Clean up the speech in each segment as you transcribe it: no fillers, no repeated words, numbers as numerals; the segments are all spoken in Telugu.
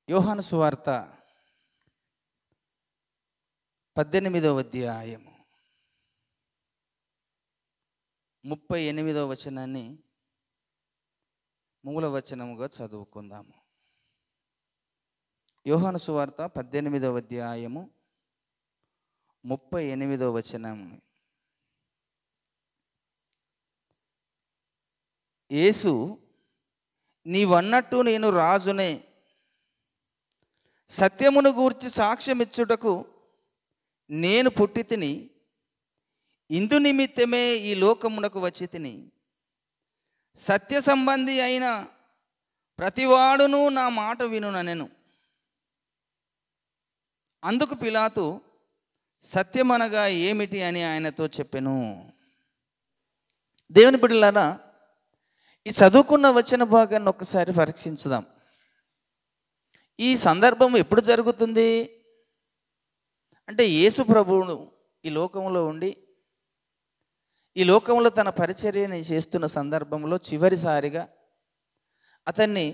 యోహాను సువార్త 18వ అధ్యాయము 38వ వచనాన్ని మూల వచనముగా చదువుకుందాము. యోహాను సువార్త 18వ అధ్యాయము 38వ వచనం. యేసు, నీవన్నట్టు నేను రాజునే, సత్యమును గూర్చి సాక్ష్యమిచ్చుటకు నేను పుట్టి తిని, ఇందు నిమిత్తమే ఈ లోకమునకు వచ్చి తిని. సత్య సంబంధి అయిన ప్రతివాడును నా మాట వినుననెను. అందుకు పిలాతు, సత్యమనగా ఏమిటి అని ఆయనతో చెప్పెను. దేవుని బిడ్డలారా, ఈ చదువుకున్న వచన భాగాన్ని ఒక్కసారి పరీక్షించుదాం. ఈ సందర్భం ఎప్పుడు జరుగుతుంది అంటే, యేసు ప్రభువును ఈ లోకంలో ఉండి ఈ లోకంలో తన పరిచర్యని చేస్తున్న సందర్భంలో చివరిసారిగా అతన్ని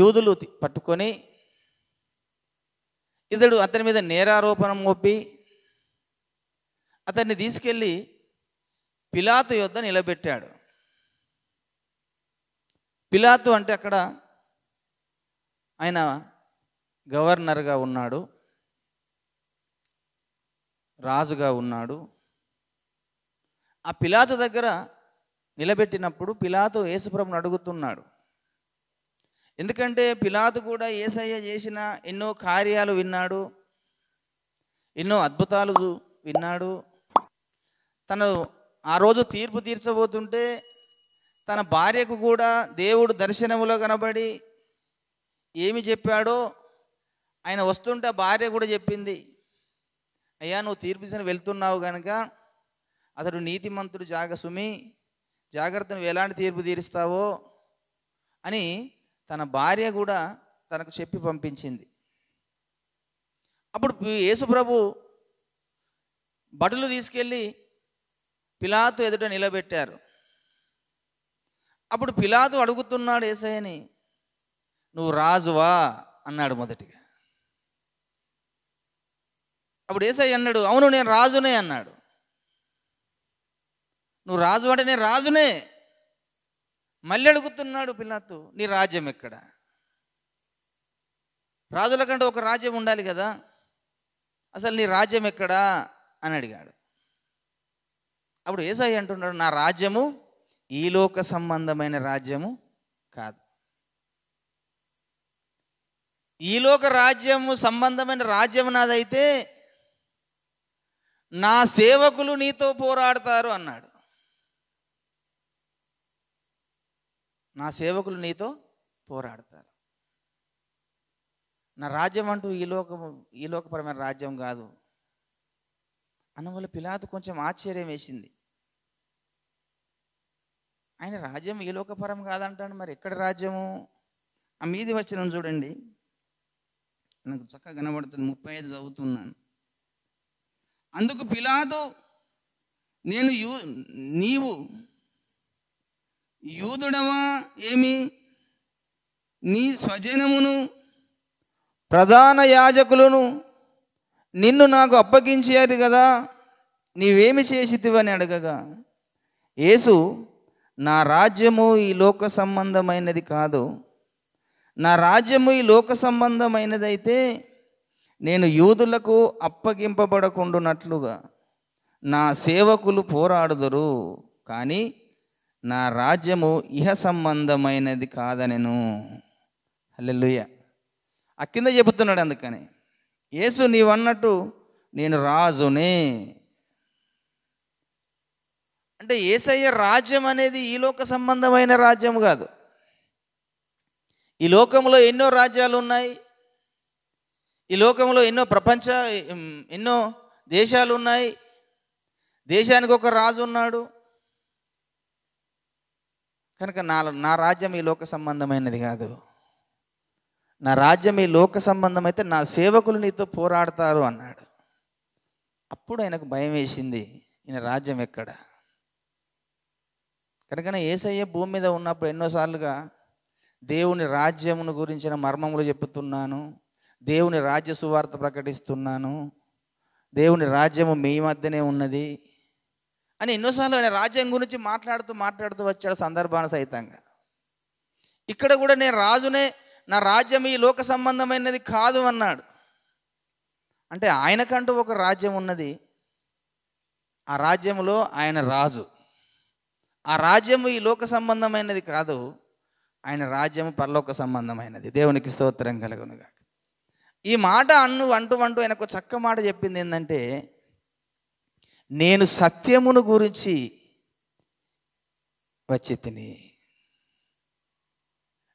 యూదులు పట్టుకొని అతని మీద నేరారోపణ మోపి అతన్ని తీసుకెళ్ళి పిలాతు యొద్ద నిలబెట్టాడు. పిలాతు అంటే అక్కడ ఆయన గవర్నర్గా ఉన్నాడు, రాజుగా ఉన్నాడు. ఆ పిలాతు దగ్గర నిలబెట్టినప్పుడు పిలాతు యేసుప్రభుని అడుగుతున్నాడు. ఎందుకంటే పిలాతు కూడా యేసయ్య చేసిన ఎన్నో కార్యాలు విన్నాడు, ఎన్నో అద్భుతాలు విన్నాడు. తను ఆ రోజు తీర్పు తీర్చబోతుంటే తన భార్యకు కూడా దేవుడు దర్శనములో కనబడి ఏమి చెప్పాడో ఆయన వస్తుంటే భార్య కూడా చెప్పింది, అయ్యా నువ్వు తీర్పు వెళ్తున్నావు కనుక అతడు నీతిమంతుడు సుమి, జాగ్రత్త, నువ్వు ఎలాంటి తీర్పు తీరుస్తావో అని తన భార్య కూడా తనకు చెప్పి పంపించింది. అప్పుడు యేసుప్రభు భటులు తీసుకెళ్ళి పిలాతు ఎదుట నిలబెట్టారు. అప్పుడు పిలాతు అడుగుతున్నాడు యేసయ్యని, నువ్వు రాజువా అన్నాడు మొదటిగా. అప్పుడు యేసయ్య అన్నాడు, అవును నేను రాజునే అన్నాడు. నువ్వు రాజు అంటే నేను రాజునే. మళ్ళీ అడుగుతున్నాడు పిలాతు, నీ రాజ్యం ఎక్కడ? రాజుల కంటే ఒక రాజ్యం ఉండాలి కదా, అసలు నీ రాజ్యం ఎక్కడా అని అడిగాడు. అప్పుడు యేసయ్య అంటున్నాడు, నా రాజ్యము ఈ లోక సంబంధమైన రాజ్యము కాదు. ఈ లోక రాజ్యము సంబంధమైన రాజ్యం నాదైతే నా సేవకులు నీతో పోరాడతారు అన్నాడు. నా సేవకులు నీతో పోరాడతారు. నా రాజ్యం అంటూ ఈ లోకపరమైన రాజ్యం కాదు అన్నవల్ల పిలాతు కొంచెం ఆశ్చర్యం వేసింది. ఆయన రాజ్యం ఈ లోకపరం కాదంటాడు, మరి ఎక్కడ రాజ్యము? ఆ మీది వచనం చూడండి, నాకు చక్కగా కనబడుతుంది. 35 చదువుతున్నాను. అందుకు పిలాతు, నీవు యూదుడవా ఏమి? నీ స్వజనమును ప్రధాన యాజకులను నిన్ను నాకు అప్పగించారు కదా, నీవేమి చేసితివని అడగగా, యేసు, నా రాజ్యము ఈ లోక సంబంధమైనది కాదు. నా రాజ్యము ఈ లోక సంబంధమైనదైతే నేను యూదులకు అప్పగింపబడకుండునట్లుగా నా సేవకులు పోరాడుదురు, కానీ నా రాజ్యము ఇహ సంబంధమైనది కాదనెను. హల్లెలూయా. ఆ కింద చెబుతున్నాడు, అందుకని యేసు నీవన్నట్టు నేను రాజునే అంటే యేసయ్య రాజ్యం అనేది ఈ లోక సంబంధమైన రాజ్యం కాదు. ఈ లోకంలో ఎన్నో రాజ్యాలు ఉన్నాయి, ఈ లోకంలో ఎన్నో దేశాలు ఉన్నాయి, దేశానికి ఒక రాజు ఉన్నాడు. కనుక నా రాజ్యం ఈ లోక సంబంధమైనది కాదు. నా రాజ్యం ఈ లోక సంబంధం అయితే నా సేవకులు నీతో పోరాడతారు అన్నాడు. అప్పుడు ఆయనకు భయం వేసింది, ఈయన రాజ్యం ఎక్కడ? కనుక యేసయ్య భూమి మీద ఉన్నప్పుడు ఎన్నోసార్లుగా దేవుని రాజ్యమును గురించిన మర్మములు చెప్పుతున్నాను, దేవుని రాజ్య సువార్త ప్రకటిస్తున్నాను, దేవుని రాజ్యము మీ మధ్యనే ఉన్నది అని ఎన్నోసార్లు ఆయన రాజ్యం గురించి మాట్లాడుతూ వచ్చాడు సందర్భానుసహితంగా. ఇక్కడ కూడా నేను రాజునే, నా రాజ్యం ఈ లోక సంబంధమైనది కాదు అన్నాడు. అంటే ఆయనకంటూ ఒక రాజ్యం ఉన్నది, ఆ రాజ్యములో ఆయన రాజు. ఆ రాజ్యము ఈ లోక సంబంధమైనది కాదు, ఆయన రాజ్యము పరలోక సంబంధమైనది. దేవునికి స్తోత్రం కలుగునుగాక. ఈ మాట అంటూ ఆయనకు చక్క మాట చెప్పింది ఏంటంటే, నేను సత్యమును గురించి వచ్చి తిని,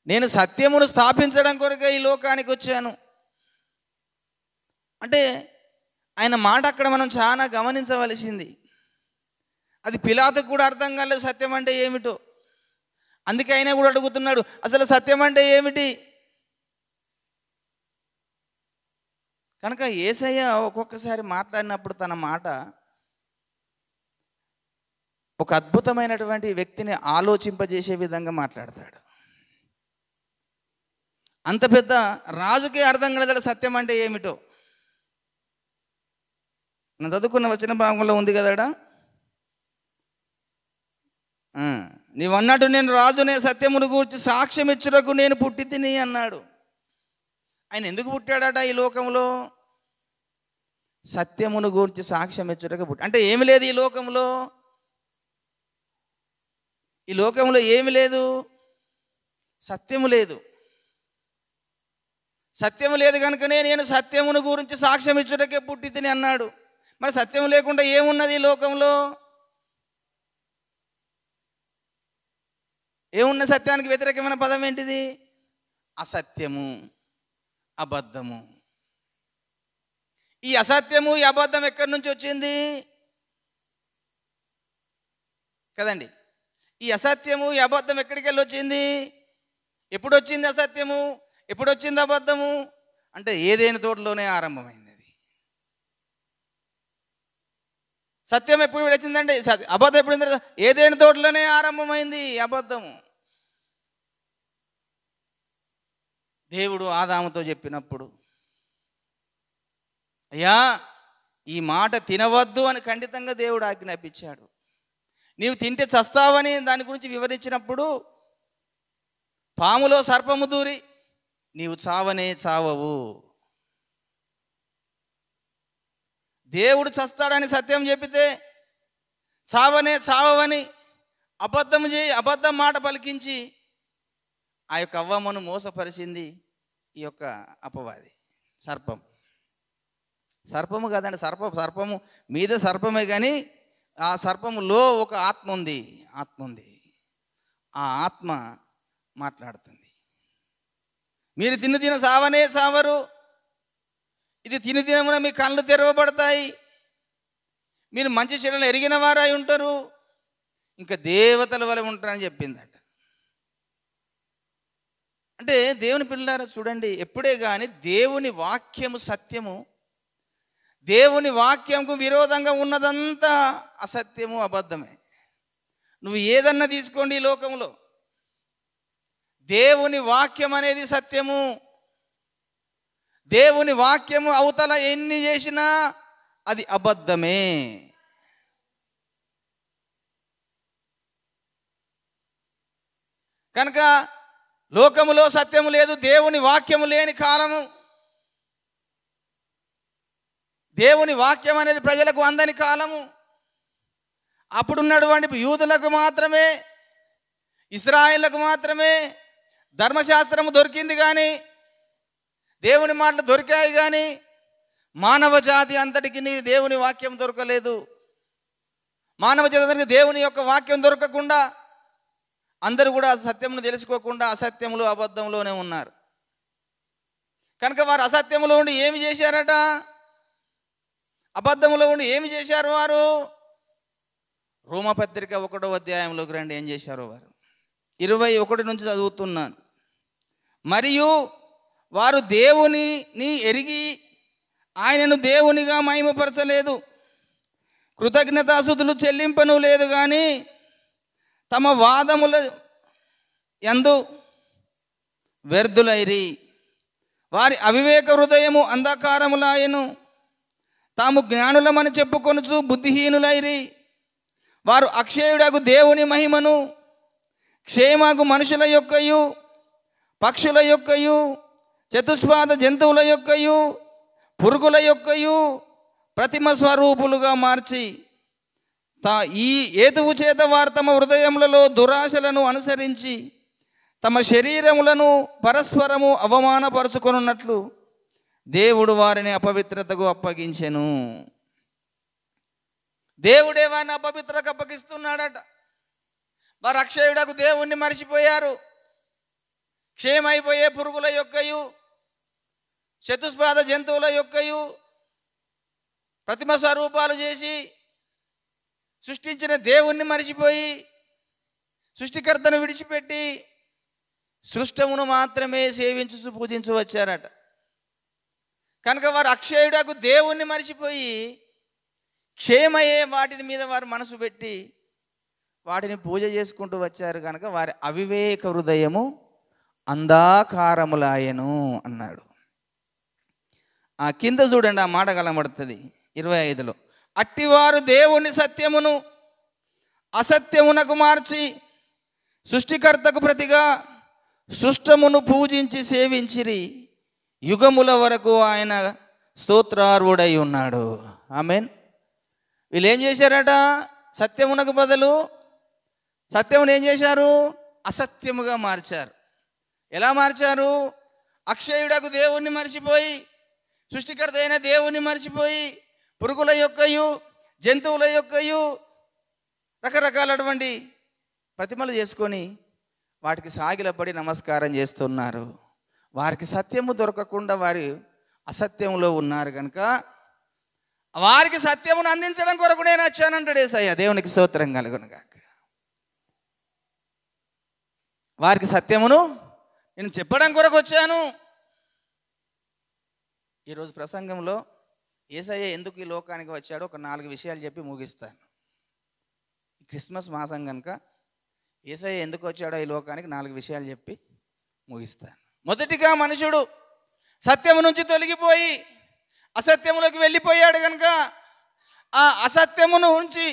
నేను సత్యమును స్థాపించడం కొరకే ఈ లోకానికి వచ్చాను. అంటే ఆయన మాట అక్కడ మనం చాలా గమనించవలసింది. అది పిలాతుకు కూడా అర్థం కాలేదు సత్యం అంటే ఏమిటో. అందుకే ఆయన కూడా అడుగుతున్నాడు, అసలు సత్యం అంటే ఏమిటి? కనుక యేసయ్య ఒక్కొక్కసారి మాట్లాడినప్పుడు తన మాట ఒక అద్భుతమైనటువంటి వ్యక్తిని ఆలోచింపజేసే విధంగా మాట్లాడతాడు. అంత పెద్ద రాజుకే అర్థం కాలేదు సత్యం అంటే ఏమిటో. నేను చదువుకున్న వచన భాగంలో ఉంది కదడా, నీవన్నట్టు నేను రాజునే, సత్యమును గూర్చి సాక్ష్యం ఇచ్చుటకు నేను పుట్టి తిని అన్నాడు. ఆయన ఎందుకు పుట్టాడట ఈ లోకంలో? సత్యమును గూర్చి సాక్ష్యం ఇచ్చుటకు పుట్టి. అంటే ఏమి లేదు ఈ లోకంలో, ఈ లోకంలో ఏమి లేదు, సత్యము లేదు. సత్యము లేదు కనుకనే నేను సత్యమును గురించి సాక్ష్యం ఇచ్చుటకే పుట్టి తిని అన్నాడు. మరి సత్యం లేకుండా ఏమున్నది ఈ లోకంలో? ఏమున్న సత్యానికి వ్యతిరేకమైన పదం ఏంటిది? అసత్యము, అబద్ధము. ఈ అసత్యము, ఈ అబద్ధం ఎక్కడి నుంచి వచ్చింది కదండి? ఈ అసత్యము, ఈ అబద్ధం ఎక్కడికి వెళ్ళి వచ్చింది? ఎప్పుడు వచ్చింది అసత్యము, ఎప్పుడు వచ్చింది అబద్ధము? అంటే ఏదైనా తోటలోనే ఆరంభమైంది. సత్యం ఎప్పుడు వచ్చిందంటే, అబద్ధం ఎప్పుడు? ఏదైనా తోటలోనే ఆరంభమైంది అబద్ధము. దేవుడు ఆదాముతో చెప్పినప్పుడు, అయ్యా ఈ మాట తినవద్దు అని ఖండితంగా దేవుడు ఆజ్ఞాపించాడు. నీవు తింటే చస్తావని దాని గురించి వివరించినప్పుడు, పాములో సర్పము దూరి నీవు చావనే చావవు, దేవుడు చస్తాడని సత్యం చెప్పితే చావనే చావని అబద్ధం మాట పలికించి ఆ యొక్క అవ్వమ్మను మోసపరిచింది ఈ యొక్క అపవాది, సర్పము కాదండి. సర్పము మీద సర్పమే, కానీ ఆ సర్పములో ఒక ఆత్మ ఉంది. ఆ ఆత్మ మాట్లాడుతుంది, మీరు తిన సావనే సావరు, ఇది తినమున మీ కళ్ళు తెరవబడతాయి, మీరు మంచి చెడులను ఎరిగిన వారై ఉంటారు, ఇంకా దేవతల వలె ఉంటారని చెప్పిందట. అంటే దేవుని పిల్లారా చూడండి, ఎప్పుడే కానీ దేవుని వాక్యము సత్యము, దేవుని వాక్యంకు విరోధంగా ఉన్నదంతా అసత్యము, అబద్ధమే. నువ్వు ఏదన్నా తీసుకోండి ఈ లోకంలో, దేవుని వాక్యం అనేది సత్యము. దేవుని వాక్యము అవతల ఎన్ని చేసినా అది అబద్ధమే. కనుక లోకములో సత్యము లేదు, దేవుని వాక్యము లేని కాలము. దేవుని వాక్యం అనేది ప్రజలకు అందని కాలము. అప్పుడున్నటువంటి యూదులకు మాత్రమే, ఇశ్రాయేలులకు మాత్రమే ధర్మశాస్త్రము దొరికింది, కానీ దేవుని మాటలు దొరికాయి, కానీ మానవ జాతి అంతటికి దేవుని వాక్యం దొరకలేదు. మానవ జాతి అంతటికి దేవుని యొక్క వాక్యం దొరకకుండా అందరూ కూడా సత్యమును తెలుసుకోకుండా అసత్యములు, అబద్ధంలోనే ఉన్నారు. కనుక వారు అసత్యములో ఉండి ఏమి చేశారట? అబద్ధములో ఉండి ఏమి చేశారు వారు? రోమపత్రిక 1వ అధ్యాయంలోకి రండి, ఏం చేశారో వారు. 21 నుంచి చదువుతున్నాను. మరియు వారు దేవునిని ఎరిగి ఆయనను దేవునిగా మహిమపరచలేదు, కృతజ్ఞతాస్తుతులు చెల్లింపను లేదు, కానీ తమ వాదముల యందు వ్యర్థులైరి. వారి అవివేక హృదయము అంధకారములాయెను. తాము జ్ఞానులమని చెప్పుకొనుచు బుద్ధిహీనులైరి. వారు అక్షయుడగు దేవుని మహిమను క్షేమగు మనుషుల యొక్కయు పక్షుల యొక్కయు చతుష్పాద జంతువుల యొక్కయు పురుగుల యొక్కయు ప్రతిమ స్వరూపులుగా మార్చి ఈ ఏతువు చేత వారు తమ హృదయములలో దురాశలను అనుసరించి తమ శరీరములను పరస్పరము అవమానపరుచుకొనున్నట్లు దేవుడు వారిని అపవిత్రతకు అప్పగించెను. దేవుడే వారిని అపవిత్రకు అప్పగిస్తున్నాడట. వారు అక్షయుడకు దేవుణ్ణి మరిచిపోయారు. క్షేమైపోయే పురుగుల యొక్కయు చతుష్పాద జంతువుల యొక్కయు ప్రతిమ స్వరూపాలు చేసి సృష్టించిన దేవుణ్ణి మరిచిపోయి సృష్టికర్తను విడిచిపెట్టి సృష్టమును మాత్రమే సేవించు పూజించు వచ్చారట. కనుక వారు అక్షయుడకు దేవుణ్ణి మరిచిపోయి క్షేమయ్యే వాటిని మీద వారు మనసు పెట్టి వాటిని పూజ చేసుకుంటూ వచ్చారు. కనుక వారి అవివేక హృదయము అంధకారములాయెను అన్నాడు. ఆ కింద చూడండి, ఆ మాట కనబడుతుంది 25లో. అట్టివారు దేవుని సత్యమును అసత్యమునకు మార్చి సృష్టికర్తకు ప్రతిగా సృష్టమును పూజించి సేవించిరి. యుగముల వరకు ఆయన స్తోత్రార్హుడై ఉన్నాడు. ఆమేన్. వీళ్ళు ఏం చేశారట? సత్యమునకు బదులు సత్యమును ఏం చేశారు? అసత్యముగా మార్చారు. ఎలా మార్చారు? అక్షయుడకు దేవుణ్ణి మర్చిపోయి సృష్టికర్త అయిన దేవుణ్ణి మర్చిపోయి పురుగుల యొక్కయు జంతువుల యొక్కయు రకరకాలటువంటి ప్రతిమలు చేసుకొని వాటికి సాగిలపడి నమస్కారం చేస్తున్నారు. వారికి సత్యము దొరకకుండా వారు అసత్యంలో ఉన్నారు. కనుక వారికి సత్యమును అందించడం కొరకు నేను వచ్చానంటాడు యేసయ్య. దేవునికి స్తోత్రం కలుగును గాక. వారికి సత్యమును నేను చెప్పడం కొరకు వచ్చాను. ఈరోజు ప్రసంగంలో యేసయ్య ఎందుకు ఈ లోకానికి వచ్చాడో ఒక 4 విషయాలు చెప్పి ముగిస్తాను. క్రిస్మస్ మాసం కనుక యేసయ్య ఎందుకు వచ్చాడో ఈ లోకానికి 4 విషయాలు చెప్పి ముగిస్తాను. మొదటిగా, మనుషుడు సత్యము నుంచి తొలగిపోయి అసత్యములోకి వెళ్ళిపోయాడు. కనుక ఆ అసత్యమును ఉంచి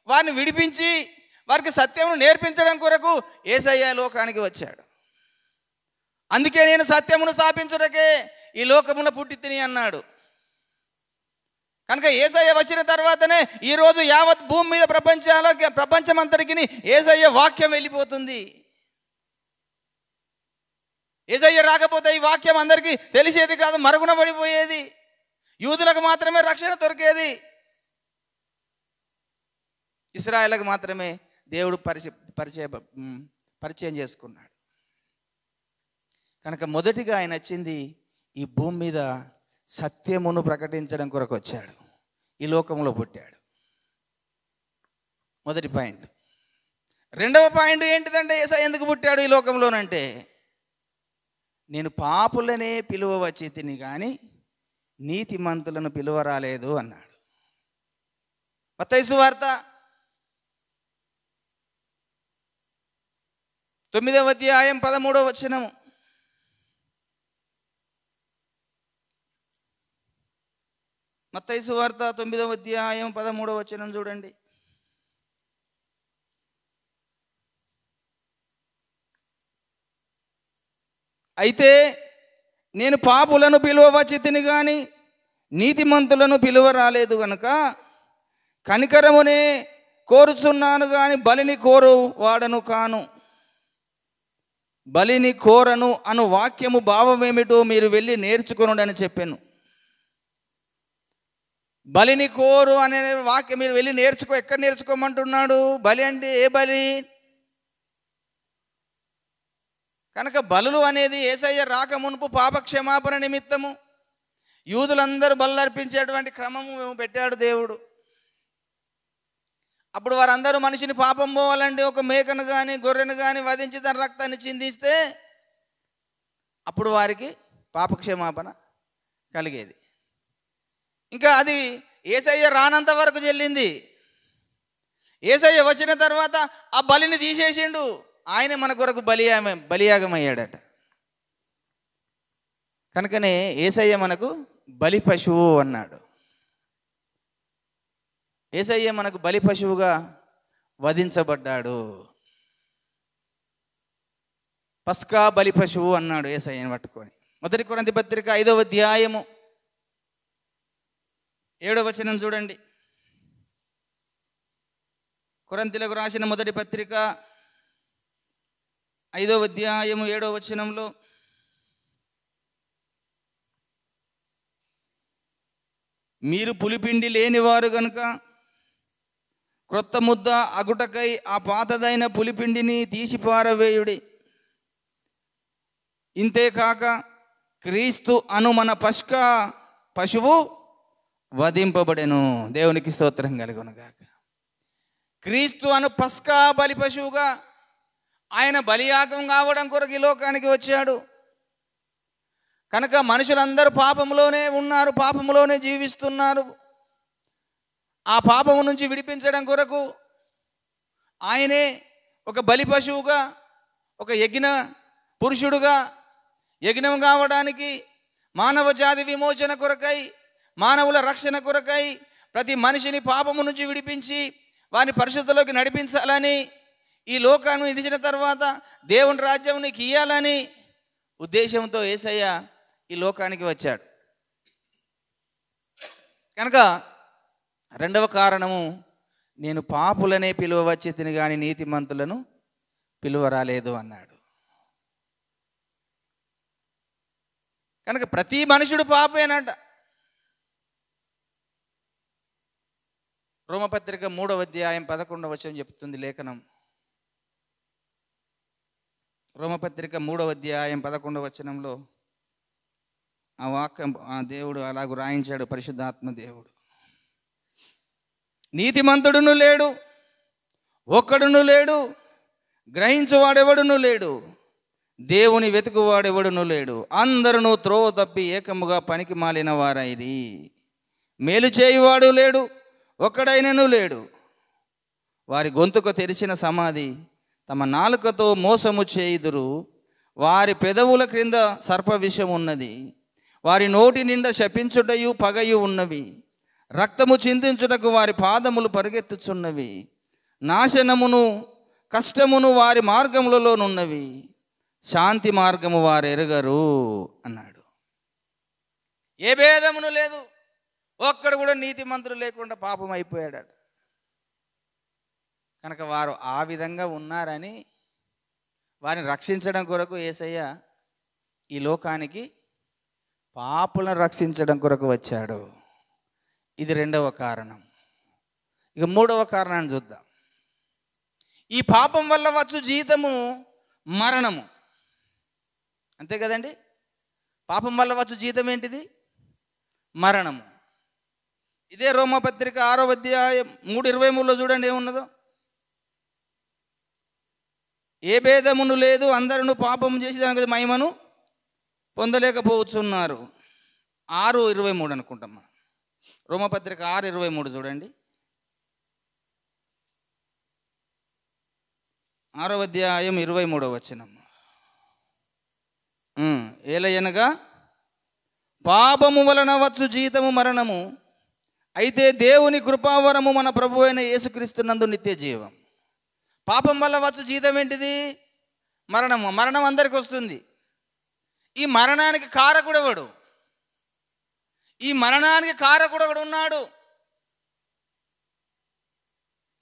వారిని విడిపించి వారికి సత్యమును నేర్పించడం కొరకు యేసయ్య లోకానికి వచ్చాడు. అందుకే నేను సత్యమును స్థాపించుటకే ఈ లోకమున పుట్టి తిని అన్నాడు. కనుక యేసయ్య వచ్చిన తర్వాతనే ఈరోజు యావత్ భూమి మీద ప్రపంచమంతటికి యేసయ్య వాక్యం వెళ్ళిపోతుంది. యేసయ్య రాకపోతే ఈ వాక్యం అందరికీ తెలిసేది కాదు, మరుగున పడిపోయేది. యూదులకు మాత్రమే రక్షణ దొరికేది, ఇశ్రాయేలుకు మాత్రమే దేవుడు పరిచయం చేసుకున్నాడు. కనుక మొదటిగా ఆయన వచ్చింది ఈ భూమి మీద సత్యమును ప్రకటించడం కొరకు వచ్చాడు. ఈ లోకంలో పుట్టాడు. మొదటి పాయింట్. రెండవ పాయింట్ ఏంటిదంటే యేసయ్య ఎందుకు పుట్టాడు ఈ లోకంలోనంటే, నేను పాపులనే పిలువ వచ్చి తిని కానీ నీతిమంతులను పిలువ రాలేదు అన్నాడు. మత్తయి సువార్త 9వ అధ్యాయం 13వ వచనం. మత్తయి సువార్త 9వ అధ్యాయం 13వ వచనం చూడండి. అయితే నేను పాపులను పిలువ వచ్చి తిని కానీ నీతిమంతులను పిలువ రాలేదు కనుక కనికరమునే కోరుచున్నాను కానీ బలిని కోరు వాడను కాను. బలిని కోరను అను వాక్యము భావమేమిటో మీరు వెళ్ళి నేర్చుకొనుడని చెప్పాను. బలిని కోరు అనే వాక్యం మీరు వెళ్ళి ఎక్కడ నేర్చుకోమంటున్నాడు? బలి అంటే ఏ బలి? కనుక బలులు అనేది యేసయ్య రాక మునుపు పాపక్షమాపణ నిమిత్తము యూదులందరూ బలులు అర్పించేటువంటి క్రమము పెట్టాడు దేవుడు. అప్పుడు వారందరూ మనిషిని పాపం పోవాలంటే ఒక మేకను కానీ గొర్రెను కానీ వధించి తన రక్తాన్ని చిందిస్తే అప్పుడు వారికి పాపక్షమాపణ కలిగేది. ఇంకా అది యేసయ్య రానంత వరకు చెల్లింది. యేసయ్య వచ్చిన తర్వాత ఆ బలిని తీసేసిండు. ఆయన మన కొరకు బలియాగమయ్యాడట. కనుకనే యేసయ్య మనకు బలి పశువు అన్నాడు. యేసయ్య మనకు బలి పశువుగా వధించబడ్డాడు. పస్కా బలి పశువు అన్నాడు యేసయ్యను పట్టుకొని. 1 కొరింథీ పత్రిక 5వ అధ్యాయము 7వ వచనం చూడండి. కొరింథీలకు రాసిన మొదటి పత్రిక 5వ అధ్యాయము 7వ వచనంలో, మీరు పులిపిండి లేనివారు గనుక క్రొత్త ముద్ద అగుటకై ఆ పాతదైన పులిపిండిని తీసి పారవేయుడి. ఇంతేకాక క్రీస్తు అను మన పస్కా పశువు వధింపబడెను. దేవునికి స్తోత్రం కలుగునుగాక. క్రీస్తు అను పస్కా బలి పశువుగా ఆయన బలియాగం కావడం కొరకు ఈ లోకానికి వచ్చాడు. కనుక మనుషులందరూ పాపంలోనే ఉన్నారు, పాపంలోనే జీవిస్తున్నారు. ఆ పాపము నుంచి విడిపించడం కొరకు ఆయనే ఒక బలి పశువుగా, ఒక యజ్ఞ పురుషుడుగా యజ్ఞం కావడానికి, మానవ జాతి విమోచన కొరకై, మానవుల రక్షణ కొరకై, ప్రతి మనిషిని పాపము నుంచి విడిపించి వారిని పరిశుద్ధలోకి నడిపించాలని, ఈ లోకాన్ని విడిచిన తర్వాత దేవుని రాజ్యం నీకు ఇయ్యాలని ఉద్దేశంతో యేసయ్య ఈ లోకానికి వచ్చాడు. కనుక రెండవ కారణము, నేను పాపులనే పిలువవచ్చి తిని కానీ నీతిమంతులను పిలువరాలేదు అన్నాడు. కనుక ప్రతి మనుషుడు పాపేనంట. రోమపత్రిక 3వ అధ్యాయం 11వ వచనం చెప్తుంది లేఖనం. రోమపత్రిక 3వ అధ్యాయం 11వ వచనంలో ఆ వాక్యం, ఆ దేవుడు అలాగూ రాయించాడు, పరిశుద్ధాత్మ దేవుడు. నీతిమంతుడును లేడు, ఒక్కడును లేడు, గ్రహించువాడెవడును లేడు, దేవుని వెతుకువాడెవడును లేడు, అందరూ త్రోవ తప్పి ఏకముగా పనికి మాలిన వారైరి. మేలు చేయువాడు లేడు, ఒక్కడైనను లేడు. వారి గొంతుకు తెరిచిన సమాధి, తమ నాలుకతో మోసము చేయుదురు. వారి పెదవుల క్రింద సర్ప విషం ఉన్నది. వారి నోటి నిండా శపించుటయు పగయు ఉన్నవి. రక్తము చిందించుటకు వారి పాదములు పరిగెత్తుచున్నవి. నాశనమును కష్టమును వారి మార్గములలోనున్నవి. శాంతి మార్గము వారు ఎరుగరు అన్నాడు. ఏ భేదమును లేదు, ఒక్కడు కూడా నీతిమంతుడు లేకుండా పాపం అయిపోయాడట. కనుక వారు ఆ విధంగా ఉన్నారని వారిని రక్షించడం కొరకు యేసయ్య ఈ లోకానికి పాపులను రక్షించడం కొరకు వచ్చాడు. ఇది రెండవ కారణం. ఇక మూడవ కారణాన్ని చూద్దాం. ఈ పాపం వల్ల వచ్చు జీతము మరణము. అంతే కదండి. పాపం వల్ల వచ్చు జీతం ఏంటిది? మరణము. ఇదే రోమపత్రిక 6వ అధ్యాయం 3:23లో చూడండి ఏమున్నదో. ఏ భేదమును లేదు, అందరూ పాపము చేసి దానికి మహిమను పొందలేకపోతున్నారు. 6:23 అనుకుంటామ్మా. రోమపత్రిక 6:23 చూడండి. 6వ అధ్యాయం 23వ వచనం. ఏలయనగా పాపము వలన వచ్చు జీతము మరణము, అయితే దేవుని కృపావరము మన ప్రభు అయిన యేసుక్రీస్తునందు నిత్య జీవం. పాపం వల్ల వచ్చు జీతం ఏంటిది? మరణము. మరణం అందరికి వస్తుంది. ఈ మరణానికి కారకుడు ఎవడు? ఈ మరణానికి కారకుడు ఒకడు ఉన్నాడు.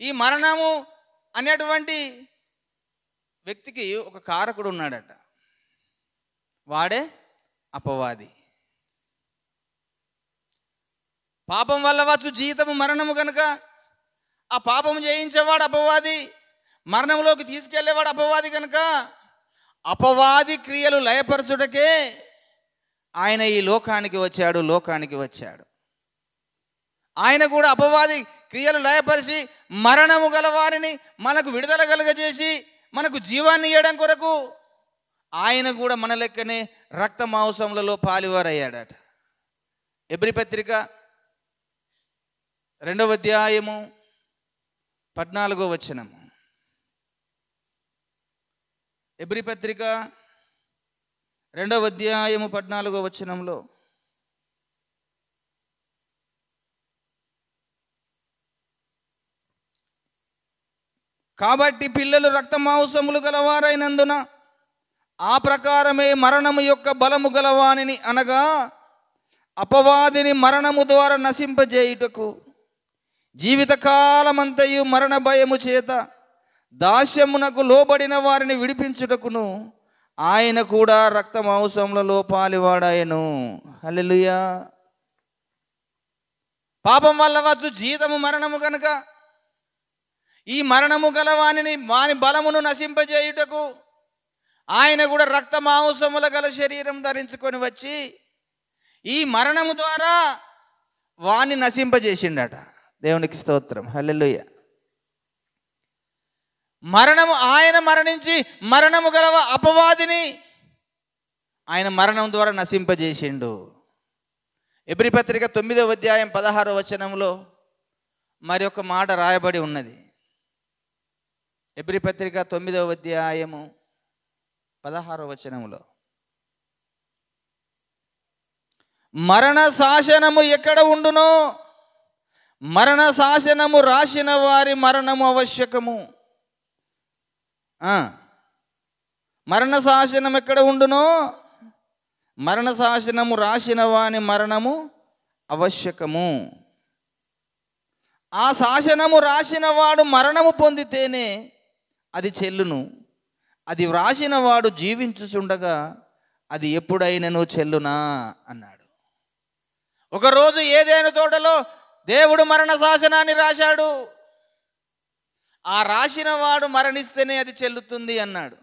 ఈ మరణము అనేటువంటి వ్యక్తికి ఒక కారకుడు ఉన్నాడట. వాడే అపవాది. పాపం వల్ల వచ్చు జీతము మరణము కనుక ఆ పాపము చేయించేవాడు అపవాది, మరణంలోకి తీసుకెళ్లేవాడు అపవాది. కనుక అపవాది క్రియలు లయపరచుటకే ఆయన ఈ లోకానికి వచ్చాడు. ఆయన కూడా అపవాది క్రియలు లయపరిచి మరణము గల వారిని మనకు విడుదల కలుగజేసి మనకు జీవాన్ని ఇవ్వడం కొరకు ఆయన కూడా మన లెక్కనే రక్త మాంసములలో పాలివారయ్యాడట. ఎబ్రీ పత్రిక 2వ అధ్యాయము 14వ వచనము. ఎబ్రీ పత్రిక 2వ అధ్యాయము 14వ వచనంలో, కాబట్టి పిల్లలు రక్త మాంసములు గలవారైనందున ఆ ప్రకారమే మరణము యొక్క బలము గలవానిని, అనగా అపవాదిని మరణము ద్వారా నశింపజేయుటకు జీవితకాలమంతయు మరణ భయము చేత దాస్యమునకు లోబడిన వారిని విడిపించుటకును ఆయన కూడా రక్త మాంసములలో పాలివాడాయను. హల్లెలూయా. పాపం వల్ల వచ్చు జీతము మరణము కనుక ఈ మరణము గలవానిని వాని బలమును నశింపజేయుటకు ఆయన కూడా రక్త మాంసముల గల శరీరం ధరించుకొని వచ్చి ఈ మరణము ద్వారా వాణ్ణి నశింపజేసిండట. దేవునికి స్తోత్రం. హల్లెలూయా. మరణము ఆయన మరణించి మరణము గలవ అపవాదిని ఆయన మరణం ద్వారా నశింపజేసిండు. ఎబ్రీ పత్రిక 9వ అధ్యాయం 16వ వచనంలో మరి ఒక మాట రాయబడి ఉన్నది. ఎబ్రీ పత్రిక 9వ అధ్యాయము 16వ వచనంలో, మరణ శాసనము ఎక్కడ ఉండునో మరణ శాసనము రాసిన వారి మరణము ఆవశ్యకము. మరణ శాసనం ఎక్కడ ఉండునో మరణ శాసనము రాసిన వాని మరణము ఆవశ్యకము. ఆ శాసనము రాసిన వాడు మరణము పొందితేనే అది చెల్లును. అది వ్రాసిన వాడు జీవించుచుండగా అది ఎప్పుడైనను చెల్లునా అన్నాడు. ఒకరోజు ఏదైనా తోటలో దేవుడు మరణ శాసనాన్ని రాశాడు. ఆ రాసిన వాడు మరణిస్తేనే అది చెల్లుతుంది అన్నాడు.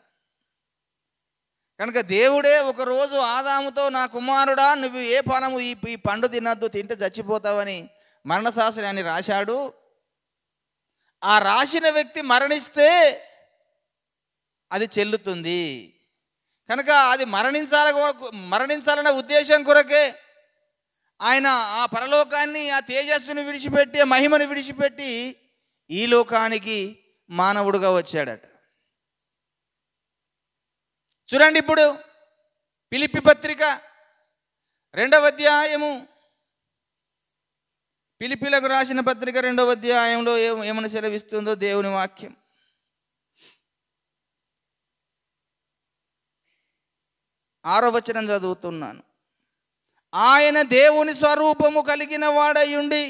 కనుక దేవుడే ఒకరోజు ఆదాముతో, నా కుమారుడా నువ్వు ఏ ఫలము ఈ పండు తినద్దు, తింటే చచ్చిపోతావని మరణ శాసనాన్ని రాశాడు. ఆ రాసిన వ్యక్తి మరణిస్తే అది చెల్లుతుంది. కనుక అది మరణించాలన్న ఉద్దేశం కొరకే ఆయన ఆ పరలోకాన్ని, ఆ తేజస్సును విడిచిపెట్టి, ఆ మహిమను విడిచిపెట్టి ఈ లోకానికి మానవుడుగా వచ్చాడట. చూడండి, ఇప్పుడు ఫిలిప్పీ పత్రిక 2వ అధ్యాయము, ఫిలిప్పీలకు రాసిన పత్రిక 2వ అధ్యాయంలో ఏమని సెలవిస్తుందో దేవుని వాక్యం. 6వ వచనం చదువుతున్నాను. ఆయన దేవుని స్వరూపము కలిగిన వాడయుండి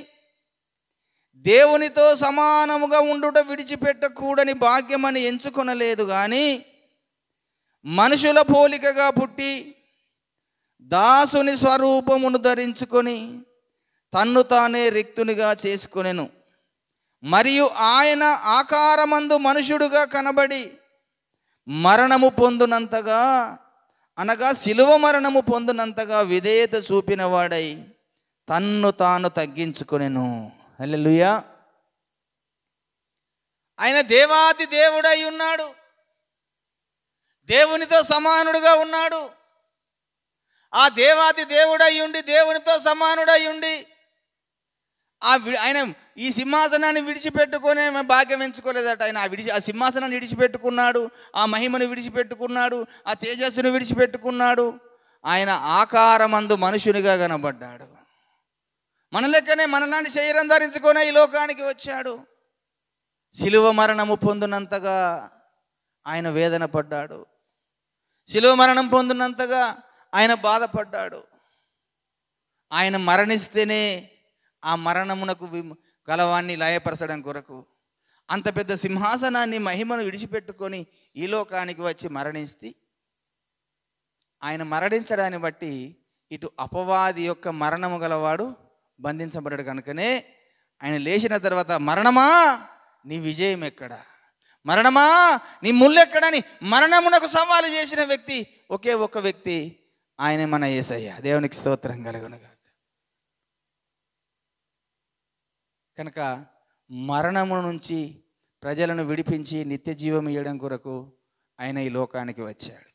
దేవునితో సమానముగా ఉండుట విడిచిపెట్టకూడని భాగ్యమని ఎంచుకొనలేదు, కానీ మనుషుల పోలికగా పుట్టి దాసుని స్వరూపమును ధరించుకొని తన్ను తానే రిక్తునిగా చేసుకొనెను. మరియు ఆయన ఆకారమందు మనుషుడుగా కనబడి మరణము పొందునంతగా, అనగా శిలువ మరణము పొందునంతగా విధేయత చూపిన వాడై తన్ను తాను తగ్గించుకొనెను. హల్లెలూయా. ఆయన దేవాది దేవుడై ఉన్నాడు, దేవునితో సమానుడుగా ఉన్నాడు. ఆ దేవాది దేవుడై ఉండి, దేవునితో సమానుడై ఉండి ఆయన ఈ సింహాసనాన్ని విడిచిపెట్టుకునే భాగ్యం ఎంచుకోలేదట. ఆయన ఆ సింహాసనాన్ని విడిచిపెట్టుకున్నాడు, ఆ మహిమను విడిచిపెట్టుకున్నాడు, ఆ తేజస్సును విడిచిపెట్టుకున్నాడు. ఆయన ఆకారమందు మనుషునిగా కనబడ్డాడు. మన లెక్కనే మనలాంటి శరీరం ధరించుకునే ఈ లోకానికి వచ్చాడు. శిలువ మరణము పొందినంతగా ఆయన వేదన పడ్డాడు. శిలువ మరణం పొందినంతగా ఆయన బాధపడ్డాడు. ఆయన మరణిస్తేనే ఆ మరణమునకు గలవాన్ని లయపరచడం కొరకు అంత పెద్ద సింహాసనాన్ని, మహిమను విడిచిపెట్టుకొని ఈ లోకానికి వచ్చి మరణిస్తే, ఆయన మరణించడాన్ని బట్టి ఇటు అపవాది యొక్క మరణము గలవాడు బంధించబడ్డాడు. కనుకనే ఆయన లేచిన తర్వాత, మరణమా నీ విజయం ఎక్కడ, మరణమా నీ ముల్లెక్కడని మరణమునకు సవాలు చేసిన వ్యక్తి ఒకే ఒక్క వ్యక్తి, ఆయన మన యేసయ్య. దేవునికి స్తోత్రం కలుగునుగాక. కనుక మరణము నుంచి ప్రజలను విడిపించి నిత్య జీవం ఇవ్వడం కొరకు ఆయన ఈ లోకానికి వచ్చాడు.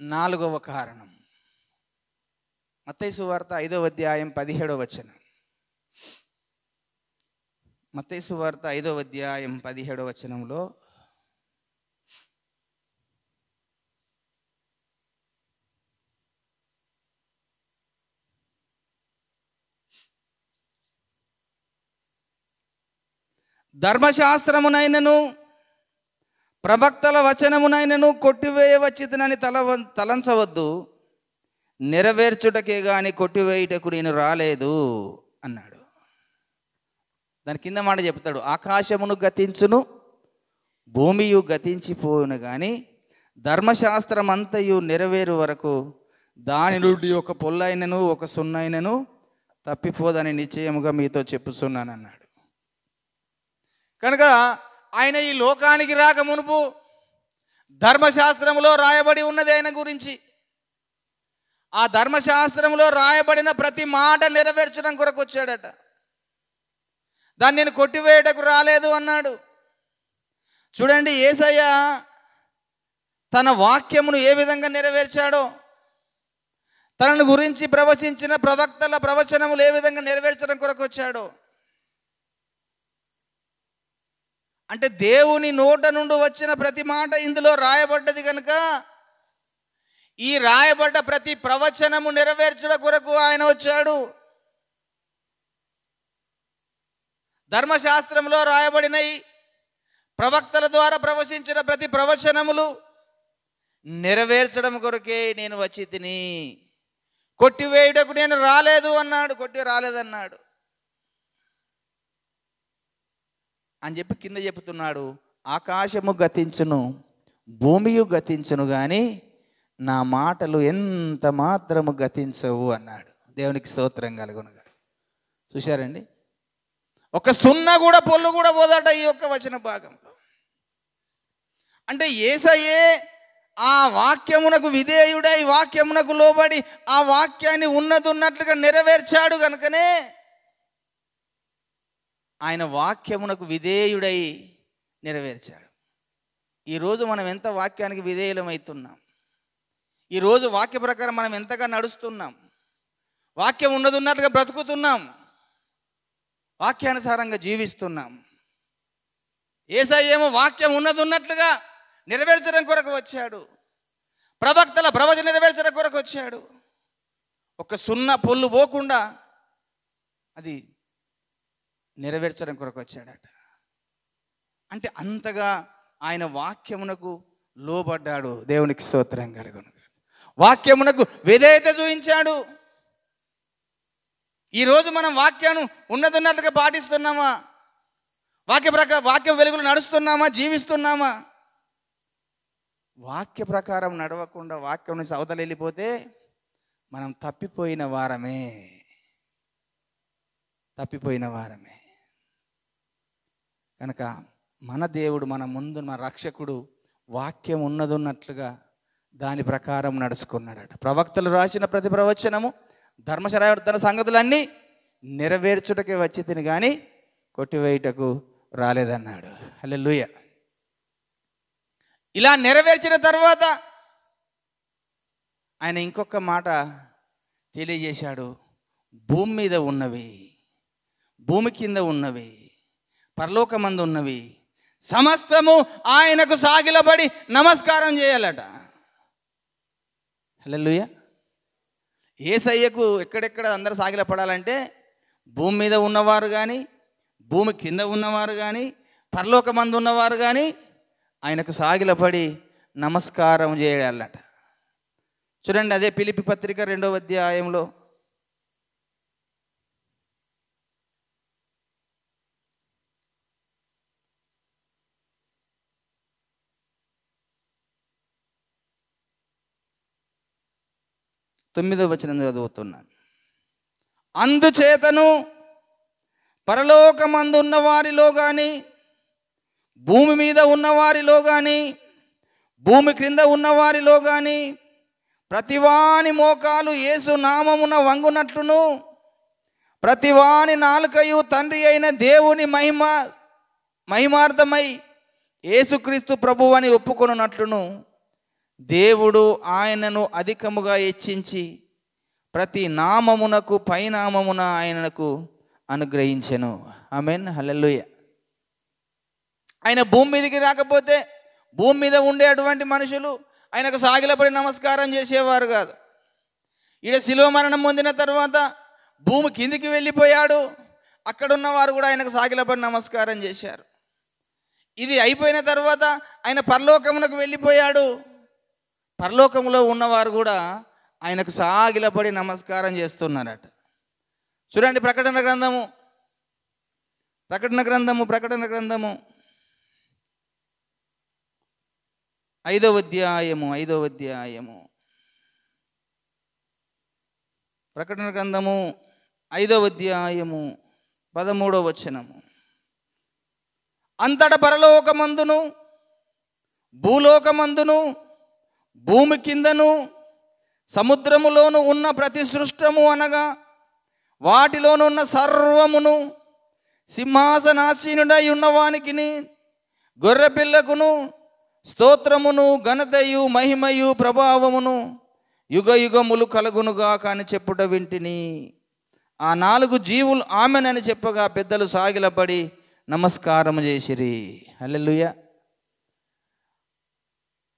4వ కారణం, మత్తయి సువార్త 5వ అధ్యాయం 17వ వచనం. మత్తయి సువార్త 5వ అధ్యాయం 17వ వచనంలో, ధర్మశాస్త్రమునైనను ప్రవక్తల వచనమునైనను కొట్టివేయవచ్చితనని తలంచవద్దు, నెరవేర్చుటకే గాని కొట్టివేయుటకు నేను రాలేదు అన్నాడు. దాని కింద మాట చెప్తాడు, ఆకాశమును గతించును భూమియు గతించిపోవును కానీ ధర్మశాస్త్రం అంతయు నెరవేరు వరకు దాని నుండి ఒక పొల్లైనను ఒక సున్నైనను తప్పిపోదని నిశ్చయముగా మీతో చెప్పుచున్నాను అన్నాడు. కనుక ఆయన ఈ లోకానికి రాక మునుపు ధర్మశాస్త్రములో రాయబడి ఉన్నది ఆయన గురించి. ఆ ధర్మశాస్త్రంలో రాయబడిన ప్రతి మాట నెరవేర్చడం కొరకు వచ్చాడట. దాన్ని నేను కొట్టివేయటకు రాలేదు అన్నాడు. చూడండి, యేసయ్య తన వాక్యమును ఏ విధంగా నెరవేర్చాడో, తనను గురించి ప్రవచించిన ప్రవక్తల ప్రవచనములు ఏ విధంగా నెరవేర్చడం కొరకు వచ్చాడో. అంటే దేవుని నోట నుండి వచ్చిన ప్రతి మాట ఇందులో రాయబడ్డది కనుక ఈ రాయబడ్డ ప్రతి ప్రవచనము నెరవేర్చడం కొరకు ఆయన వచ్చాడు. ధర్మశాస్త్రంలో రాయబడినవి, ప్రవక్తల ద్వారా ప్రవచించిన ప్రతి ప్రవచనములు నెరవేర్చడం కొరకే నేను వచ్చి తిని, కొట్టివేయుటకు నేను రాలేదు అన్నాడు. కొట్టి రాలేదన్నాడు అని చెప్పి కింద చెప్తున్నాడు, ఆకాశము గతించును భూమియు గతించును కానీ నా మాటలు ఎంత మాత్రము గతించవు అన్నాడు. దేవునికి స్తోత్రం కలుగునుగా. చూశారండి, ఒక సున్న కూడా పొల్లు కూడా పోదట ఈ యొక్క వచన భాగంలో. అంటే యేసయ్యే ఆ వాక్యమునకు విధేయుడై వాక్యమునకు లోబడి ఆ వాక్యాన్ని ఉన్నట్లుగా నెరవేర్చాడు కనుకనే ఆయన వాక్యమునకు విధేయుడై నెరవేర్చాడు. ఈరోజు మనం ఎంత వాక్యానికి విధేయులమవుతున్నాం, ఈరోజు వాక్య ప్రకారం మనం ఎంతగా నడుస్తున్నాం, వాక్యం ఉన్నట్లుగా బ్రతుకుతున్నాం, వాక్యానుసారంగా జీవిస్తున్నాం. యేసయ్యేమో వాక్యం ఉన్నట్లుగా నెరవేర్చడం కొరకు వచ్చాడు, ప్రవక్తల ప్రవచన నెరవేర్చడం కొరకు వచ్చాడు. ఒక సున్న పొల్లు పోకుండా అది నెరవేర్చడం కొరకు వచ్చాడట. అంటే అంతగా ఆయన వాక్యమునకు లోబడ్డాడు. దేవునికి స్తోత్రం కలుగును. వాక్యమునకు విధేయత చూపించాడు. ఈరోజు మనం వాక్యాన్ని ఉన్నట్లుగా పాటిస్తున్నామా? వాక్య వెలుగులు నడుస్తున్నామా? జీవిస్తున్నామా? వాక్య ప్రకారం నడవకుండా వాక్యం నుంచి అవతల వెళ్ళిపోతే మనం తప్పిపోయిన వారమే. కనుక మన దేవుడు, మన ముందు మన రక్షకుడు వాక్యం ఉన్నట్లుగా దాని ప్రకారం నడుచుకున్నాడట. ప్రవక్తలు రాసిన ప్రతి ప్రవచనము, ధర్మశాస్త్ర సంగతులన్నీ నెరవేర్చుటకే వచ్చి తిని కానీ కొట్టివేయుటకు రాలేదన్నాడు. హల్లెలూయా. ఇలా నెరవేర్చిన తర్వాత ఆయన ఇంకొక మాట తెలియజేశాడు. భూమి మీద ఉన్నవి, భూమి కింద ఉన్నవి, పరలోకమందు ఉన్నవి సమస్తము ఆయనకు సాగిలపడి నమస్కారం చేయాలట. హల్లెలూయా. యేసయ్యకు ఎక్కడెక్కడ అందరూ సాగిలపడాలంటే భూమి మీద ఉన్నవారు కానీ, భూమి కింద ఉన్నవారు కానీ, పరలోకమందు ఉన్నవారు కానీ ఆయనకు సాగిలపడి నమస్కారం చేయాలట. చూడండి, అదే ఫిలిప్పీ పత్రిక 2వ అధ్యాయంలో 9వ వచనం చదువుతున్నాను. అందుచేతను పరలోకమందు ఉన్న వారిలో కానీ, భూమి మీద ఉన్నవారిలో కానీ, భూమి క్రింద ఉన్నవారిలో కానీ ప్రతివాని మోకాలు యేసు నామమున వంగునట్లును, ప్రతివాని నాలుకయు తండ్రి అయిన దేవుని మహిమార్థమై యేసుక్రీస్తు ప్రభువని ఒప్పుకొనున్నట్లును దేవుడు ఆయనను అధికముగా హెచ్చించి ప్రతి నామమునకు పైనామమున ఆయనకు అనుగ్రహించెను. ఆమేన్. హల్లెలూయా. ఆయన భూమి మీదకి రాకపోతే భూమి మీద ఉండేటువంటి మనుషులు ఆయనకు సాగిలపడి నమస్కారం చేసేవారు కాదు. ఈడ శిలువ మరణం పొందిన తర్వాత భూమి కిందికి వెళ్ళిపోయాడు. అక్కడున్న వారు కూడా ఆయనకు సాగిలపడి నమస్కారం చేశారు. ఇది అయిపోయిన తర్వాత ఆయన పరలోకమునకు వెళ్ళిపోయాడు. పరలోకములో ఉన్నవారు కూడా ఆయనకు సాగిలపడి నమస్కారం చేస్తున్నారట. చూడండి, ప్రకటన గ్రంథము 5వ అధ్యాయము ప్రకటన గ్రంథము 5వ అధ్యాయము 13వ వచనము. అంతట పరలోకమందును భూలోకమందును భూమి కిందను సముద్రములోను ఉన్న ప్రతి సృష్టము అనగా వాటిలోనున్న సర్వమును సింహాసనాసీనుడై ఉన్నవానికిని గొర్రెపిల్లకును స్తోత్రమును ఘనతయు మహిమయు ప్రభావమును యుగ యుగములు కలుగునుగా కాని చెప్పుట వింటిని. ఆ 4 జీవులు ఆమెనని చెప్పగా పెద్దలు సాగిలపడి నమస్కారం చేసిరి. హల్లెలూయా.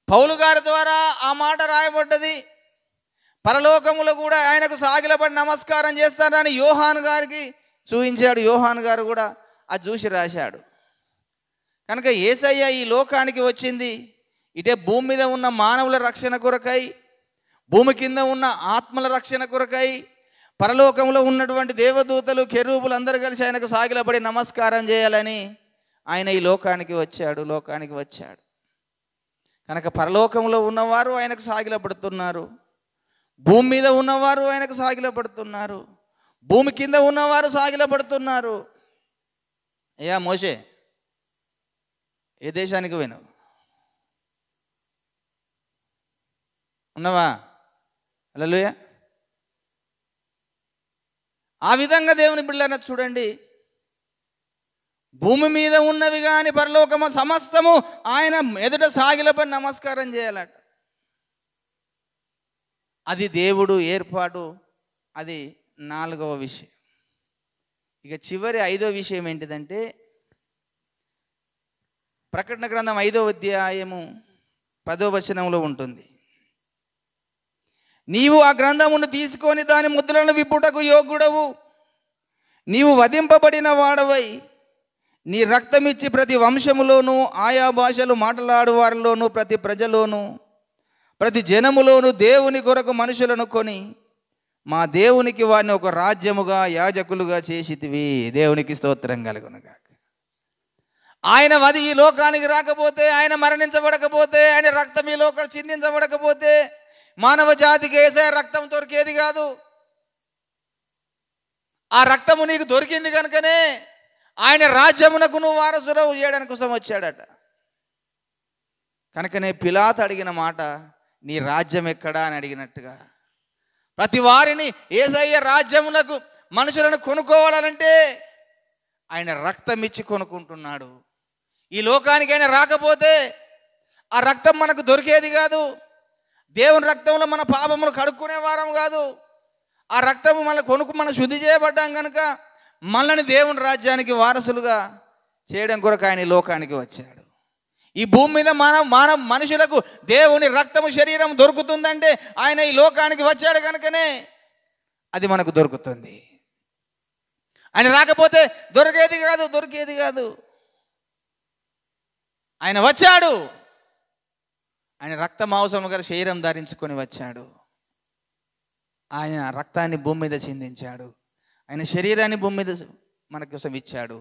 పౌలు గారి ద్వారా ఆ మాట రాయబడ్డది. పరలోకములో కూడా ఆయనకు సాగిలపడి నమస్కారం చేస్తారని యోహాను గారికి చూపించాడు. యోహాను గారు కూడా అది చూసి రాశాడు. కనుక యేసయ్య ఈ లోకానికి వచ్చింది ఇటే భూమి మీద ఉన్న మానవుల రక్షణ కొరకై, భూమి కింద ఉన్న ఆత్మల రక్షణ కొరకై, పరలోకంలో ఉన్నటువంటి దేవదూతలు కెరూబులు అందరూ కలిసి ఆయనకు సాగిలపడి నమస్కారం చేయాలని ఆయన ఈ లోకానికి వచ్చాడు. కనుక పరలోకంలో ఉన్నవారు ఆయనకు సాగిలపడుతున్నారు, భూమి మీద ఉన్నవారు ఆయనకు సాగిలపడుతున్నారు, భూమి కింద ఉన్నవారు సాగిలపడుతున్నారు. అయ్యా మోషే, ఏ దేశానికి పోయినావు? ఉన్నావా? హల్లెలూయా. ఆ విధంగా దేవుని బిడ్డలను చూడండి, భూమి మీద ఉన్నవి కానీ పరలోకము సమస్తము ఆయన ఎదుట సాగిలపడి నమస్కారం చేయాలట. అది దేవుడు ఏర్పాటు. అది 4వ విషయం. ఇక చివరి 5వ విషయం ఏంటిదంటే, ప్రకటన గ్రంథం 5వ అధ్యాయము 10వ వచనంలో ఉంటుంది. నీవు ఆ గ్రంథమును తీసుకొని దాని ముద్రలను విప్పుటకు యోగ్యుడవు. నీవు వధింపబడిన వాడవై నీ రక్తమిచ్చి ప్రతి వంశములోను ఆయా భాషలు మాట్లాడు వారిలోను ప్రతి ప్రజలోను ప్రతి జనములోను దేవుని కొరకు మనుషులను కొని మా దేవునికి వారిని ఒక రాజ్యముగా యాజకులుగా చేసితివి. దేవునికి స్తోత్రం కలుగునుగాక. ఆయన వధి ఈ లోకానికి రాకపోతే, ఆయన మరణించబడకపోతే, ఆయన రక్తం ఈ లోకం చిందించబడకపోతే మానవ జాతికి యేసయ్య రక్తం దొరికేది కాదు. ఆ రక్తము నీకు దొరికింది కనుకనే ఆయన రాజ్యమునకు నువ్వు వారసురావు చేయడానికి కోసం వచ్చాడట. కనుకనే పిలాతు అడిగిన మాట, నీ రాజ్యం ఎక్కడా అని అడిగినట్టుగా ప్రతి వారిని యేసయ్య రాజ్యమునకు మనుషులను కొనుక్కోవాలంటే ఆయన రక్తం ఇచ్చి కొనుక్కుంటున్నాడు. ఈ లోకానికి ఆయన రాకపోతే ఆ రక్తం మనకు దొరికేది కాదు. దేవుని రక్తంలో మన పాపములు కడుక్కునే వారం కాదు. ఆ రక్తము మనం శుద్ధి చేయబడ్డాం కనుక మనల్ని దేవుని రాజ్యానికి వారసులుగా చేయడం కొరకు ఆయన ఈ లోకానికి వచ్చాడు. ఈ భూమి మీద మనుషులకు దేవుని రక్తము శరీరం దొరుకుతుందంటే ఆయన ఈ లోకానికి వచ్చాడు కనుకనే అది మనకు దొరుకుతుంది. ఆయన రాకపోతే దొరికేది కాదు. ఆయన వచ్చాడు. ఆయన రక్త మాంసము గల శరీరం ధరించుకొని వచ్చాడు. ఆయన రక్తాన్ని భూమి మీద చిందించాడు. ఆయన శరీరాన్ని భూమి మీద మన కోసం ఇచ్చాడు.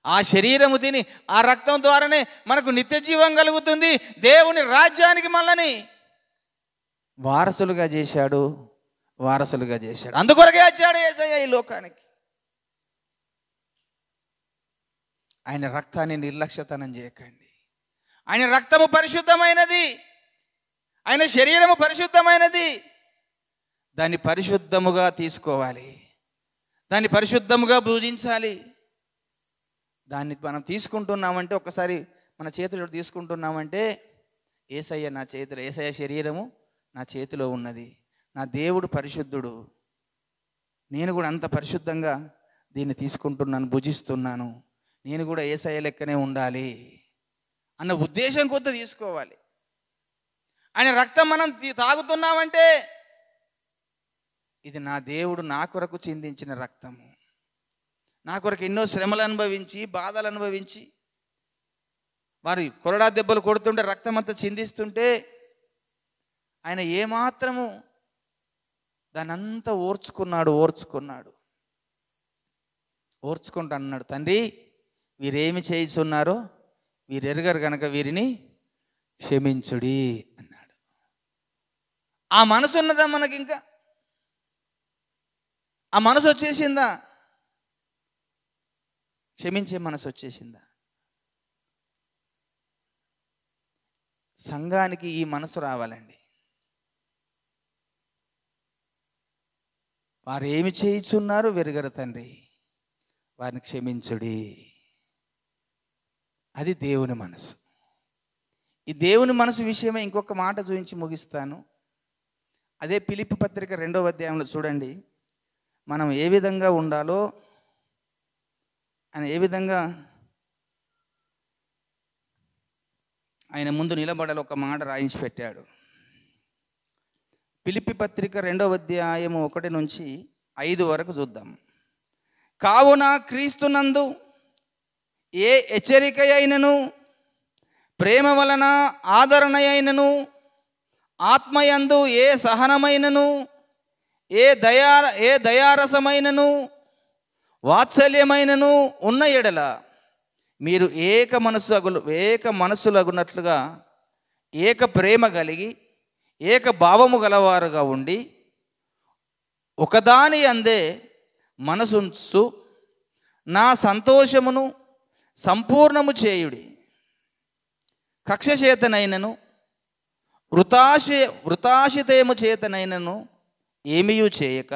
ఆ శరీరము తిని ఆ రక్తం ద్వారానే మనకు నిత్య జీవం కలుగుతుంది. దేవుని రాజ్యానికి మనల్ని వారసులుగా చేశాడు. అందుకొరకే వచ్చాడు యేసయ్య ఈ లోకానికి. ఆయన రక్తాన్ని నిర్లక్ష్యతనం చేయకండి. ఆయన రక్తము పరిశుద్ధమైనది, ఆయన శరీరము పరిశుద్ధమైనది. దాన్ని పరిశుద్ధముగా తీసుకోవాలి, దాన్ని పరిశుద్ధముగా పూజించాలి. దాన్ని మనం తీసుకుంటున్నామంటే, ఒక్కసారి మన చేతిలో తీసుకుంటున్నామంటే, యేసయ్య శరీరము నా చేతిలో ఉన్నది, నా దేవుడు పరిశుద్ధుడు, నేను కూడా అంత పరిశుద్ధంగా దీన్ని తీసుకుంటున్నాను, భుజిస్తున్నాను, నేను కూడా యేసయ్య లెక్కనే ఉండాలి అన్న ఉద్దేశం కొద్ది తీసుకోవాలి. ఆయన రక్తం మనం తాగుతున్నామంటే ఇది నా దేవుడు నా కొరకు చిందించిన రక్తము, నా కొరకు ఎన్నో శ్రమలు అనుభవించి, బాధలు అనుభవించి, వారి కొరడా దెబ్బలు కొడుతుంటే, రక్తం అంతా చిందిస్తుంటే ఆయన ఏమాత్రము దానంతా ఓర్చుకుంటూ అన్నాడు, తండ్రి వీరేమి చేయుచున్నారో వీరెరగరు గనక వీరిని క్షమించుడి అన్నాడు. ఆ మనసు ఉన్నదా మనకి? ఇంకా ఆ మనసు వచ్చేసిందా? క్షమించే మనసు వచ్చేసిందా? సంఘానికి ఈ మనసు రావాలండి. వారు ఏమి చేయుచున్నారు వెరుగరు తండ్రి, వారిని క్షమించుడి. అది దేవుని మనసు. ఈ దేవుని మనసు విషయమే ఇంకొక మాట చూపించి ముగిస్తాను. అదే ఫిలిప్పీ పత్రిక 2వ అధ్యాయంలో చూడండి, మనం ఏ విధంగా ఉండాలో, ఆయన ఏ విధంగా ఆయన ముందు నిలబడాలో ఒక మాట రాయించి పెట్టాడు. ఫిలిప్పీ పత్రిక 2వ అధ్యాయము 1 నుంచి 5 వరకు చూద్దాం. కావున క్రీస్తునందు ఏ హెచ్చరిక అయినను, ప్రేమ వలన ఆదరణ అయినను, ఆత్మయందు ఏ సహనమైనను, ఏ దయారసమైనను, వాత్సల్యమైనను ఉన్న ఎడల మీరు ఏక మనస్సులగునట్లుగా ఏక ప్రేమ కలిగి ఏక భావము గలవారుగా ఉండి ఒకదాని అందే మనసుంచు నా సంతోషమును సంపూర్ణము చేయుడి. కక్ష చేతనైనను వృతాశితయము చేతనైనను ఏమీయూ చేయక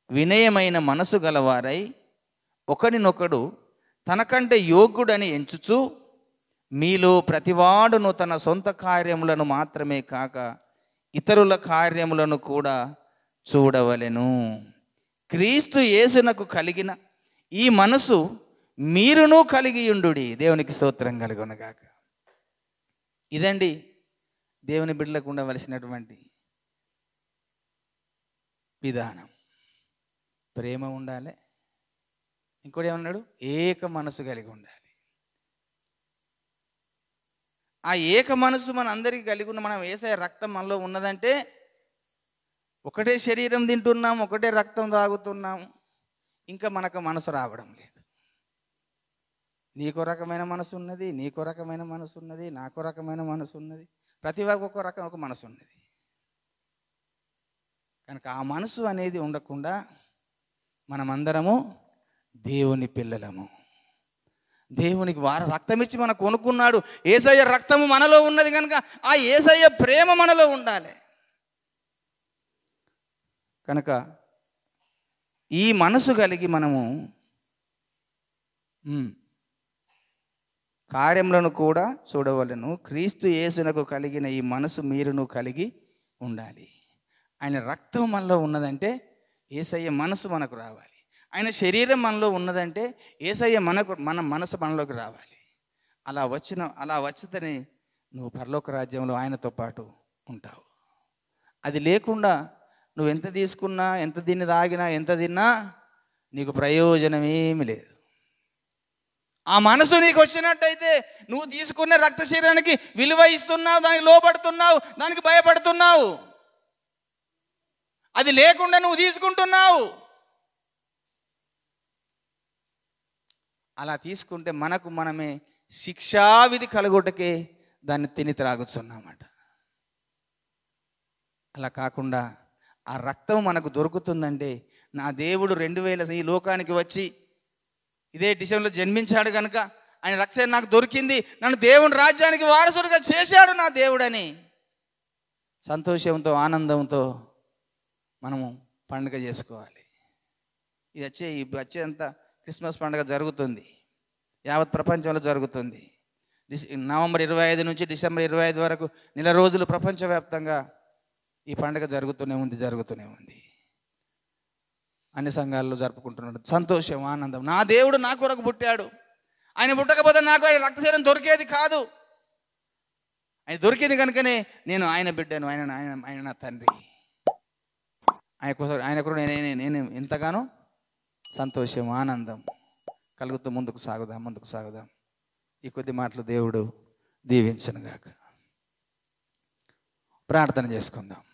వినయమైన మనసు గలవారై ఒకరినొకడు తనకంటే యోగ్యుడని ఎంచుచు మీలో ప్రతివాడును తన సొంత కార్యములను మాత్రమే కాక ఇతరుల కార్యములను కూడా చూడవలెను. క్రీస్తు యేసునకు కలిగిన ఈ మనసు మీరును కలిగి ఉండుడి. దేవునికి స్తోత్రం కలుగునుగాక. ఇదండి దేవుని బిడ్డలకు ఉండవలసినటువంటి విధానం. ప్రేమ ఉండాలి, ఇంకోటి ఏమన్నాడు, ఏక మనసు కలిగి ఉండాలి. ఆ ఏక మనసు మన అందరికీ కలిగి ఉన్న, మనం యేసయ్య రక్తం మనలో ఉన్నదంటే ఒకటే శరీరం తింటున్నాం, ఒకటే రక్తం తాగుతున్నాం, ఇంకా మనకు మనసు రావడం లేదు. నీకో రకమైన మనసు ఉన్నది, నీకో రకమైన మనసు ఉన్నది, నాకో రకమైన మనసు ఉన్నది, ప్రతి ఒక్క రకం ఒక మనసు ఉన్నది. కనుక ఆ మనసు అనేది ఉండకుండా మనమందరము దేవుని పిల్లలము. దేవునికి వారు రక్తం ఇచ్చి మనకు కొనుక్కున్నాడు. యేసయ్య రక్తము మనలో ఉన్నది కనుక ఆ యేసయ్య ప్రేమ మనలో ఉండాలి. కనుక ఈ మనసు కలిగి మనము కార్యములను కూడా చూడవలెను. క్రీస్తు యేసునకు కలిగిన ఈ మనసు మీరును కలిగి ఉండాలి. ఆయన రక్తం మనలో ఉన్నదంటే యేసయ్య మనసు మనకు రావాలి. ఆయన శరీరం మనలో ఉన్నదంటే యేసయ్య మన మనసు మనలోకి రావాలి. అలా వచ్చితేనే నువ్వు పరలోక రాజ్యంలో ఆయనతో పాటు ఉంటావు. అది లేకుండా నువ్వు ఎంత తీసుకున్నా, ఎంత దీన్ని తాగినా, ఎంత తిన్నా నీకు ప్రయోజనమేమి లేదు. ఆ మనసు నీకు వచ్చినట్టయితే నువ్వు తీసుకునే రక్త శరీరానికి విలువ ఇస్తున్నావు, దానికి లోబడుతున్నావు, దానికి భయపడుతున్నావు. అది లేకుండా నువ్వు తీసుకుంటున్నావు. అలా తీసుకుంటే మనకు మనమే శిక్షావిధి కలగొట్టకే దాన్ని తిని త్రాగుతున్నామాట. అలా కాకుండా ఆ రక్తం మనకు దొరుకుతుందంటే, నా దేవుడు 2000 ఈ లోకానికి వచ్చి ఇదే డిసెంబర్లో జన్మించాడు కనుక ఆయన రక్తం నాకు దొరికింది, నన్ను దేవుని రాజ్యానికి వారసుడిగా చేశాడు నా దేవుడని సంతోషంతో, ఆనందంతో మనము పండుగ చేసుకోవాలి. ఇది వచ్చేంత క్రిస్మస్ పండుగ జరుగుతుంది, యావత్ ప్రపంచంలో జరుగుతుంది. నవంబర్ 25 నుంచి డిసెంబర్ 25 వరకు నెల రోజులు ప్రపంచవ్యాప్తంగా ఈ పండుగ జరుగుతూనే ఉంది. అన్ని సంఘాల్లో జరుపుకుంటున్నాడు. సంతోషం, ఆనందం. నా దేవుడు నా కొరకు పుట్టాడు. ఆయన పుట్టకపోతే నాకు ఆయన రక్తశరీరం దొరికేది కాదు. ఆయన దొరికింది కనుకనే నేను ఆయన బిడ్డను, ఆయన నా తండ్రి. ఆయన కోసం నేను ఎంతగానో సంతోషం, ఆనందం కలుగుతూ ముందుకు సాగుదాం. ఈ కొద్ది మాటలు దేవుడు దీవించునుగాక. ప్రార్థన చేసుకుందాం.